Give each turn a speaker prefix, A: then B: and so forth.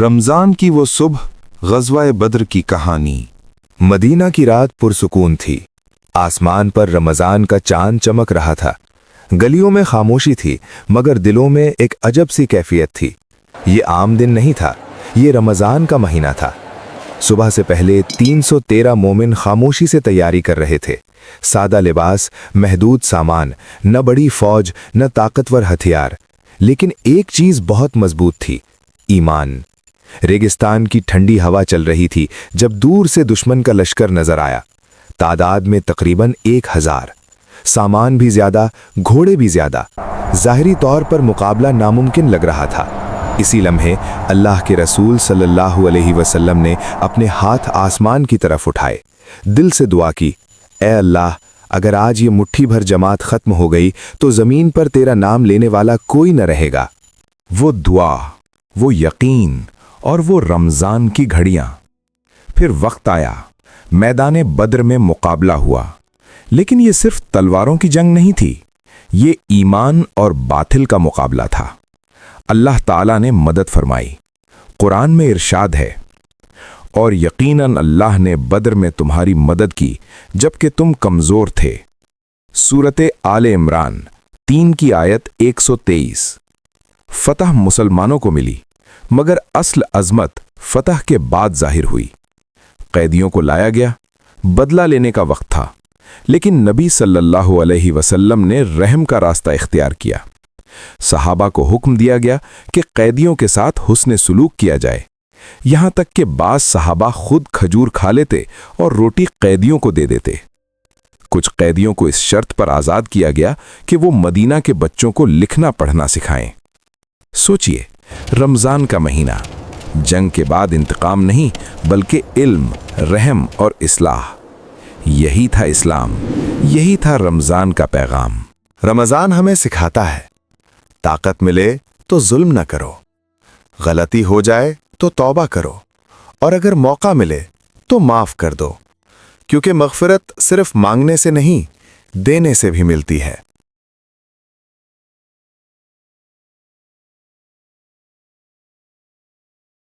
A: रमज़ान की वो सुबह, ग़ज़वा बद्र की कहानी।
B: मदीना की रात पुरसुकून थी। आसमान पर रमज़ान का चांद चमक रहा था। गलियों में खामोशी थी, मगर दिलों में एक अजब सी कैफियत थी। ये आम दिन नहीं था, ये रमज़ान का महीना था। सुबह से पहले 313 मोमिन खामोशी से तैयारी कर रहे थे। सादा लिबास, महदूद सामान, न बड़ी फौज, न ताकतवर हथियार, लेकिन एक चीज़ बहुत मजबूत थी, ईमान। रेगिस्तान की ठंडी हवा चल रही थी जब दूर से दुश्मन का लश्कर नजर आया। तादाद में तकरीबन 1000, सामान भी ज्यादा, घोड़े भी ज्यादा। ज़ाहिरी तौर पर मुकाबला नामुमकिन लग रहा था। इसी लम्हे अल्लाह के रसूल सल्लल्लाहु अलैहि वसल्लम ने अपने हाथ आसमान की तरफ उठाए, दिल से दुआ की, ए अल्लाह, अगर आज ये मुट्ठी भर जमात खत्म हो गई तो जमीन पर तेरा नाम लेने वाला कोई न रहेगा।
A: वो दुआ, वो यकीन और वो रमज़ान की घड़ियां। फिर वक्त आया, मैदान बद्र में मुकाबला हुआ। लेकिन ये सिर्फ तलवारों की जंग नहीं थी, ये ईमान और बातिल का मुकाबला था। अल्लाह ताला ने मदद फरमाई। कुरान में इरशाद है, और यकीनन अल्लाह ने बद्र में तुम्हारी मदद की जबकि तुम कमज़ोर थे। सूरत आले इमरान 3 की आयत 123। फतह मुसलमानों को मिली, मगर असल अज़मत फतह के बाद जाहिर हुई। कैदियों को लाया गया, बदला लेने का वक्त था, लेकिन नबी सल्लल्लाहु अलैहि वसल्लम ने रहम का रास्ता इख्तियार किया। सहाबा को हुक्म दिया गया कि कैदियों के साथ हुस्न सुलूक किया जाए। यहां तक कि बाज़ सहाबा खुद खजूर खा लेते और रोटी कैदियों को दे देते। कुछ कैदियों को इस शर्त पर आज़ाद किया गया कि वो मदीना के बच्चों को लिखना पढ़ना सिखाएं। सोचिए, रमज़ान का महीना, जंग के बाद इंतकाम नहीं बल्कि इल्म, रहम और इस्लाह। यही था इस्लाम, यही था रमज़ान का पैगाम।
B: रमज़ान हमें सिखाता है, ताकत मिले तो जुल्म न करो, गलती हो जाए तो तौबा करो, और अगर मौका मिले तो माफ़ कर दो, क्योंकि मग़फ़िरत सिर्फ मांगने से नहीं, देने से भी मिलती है।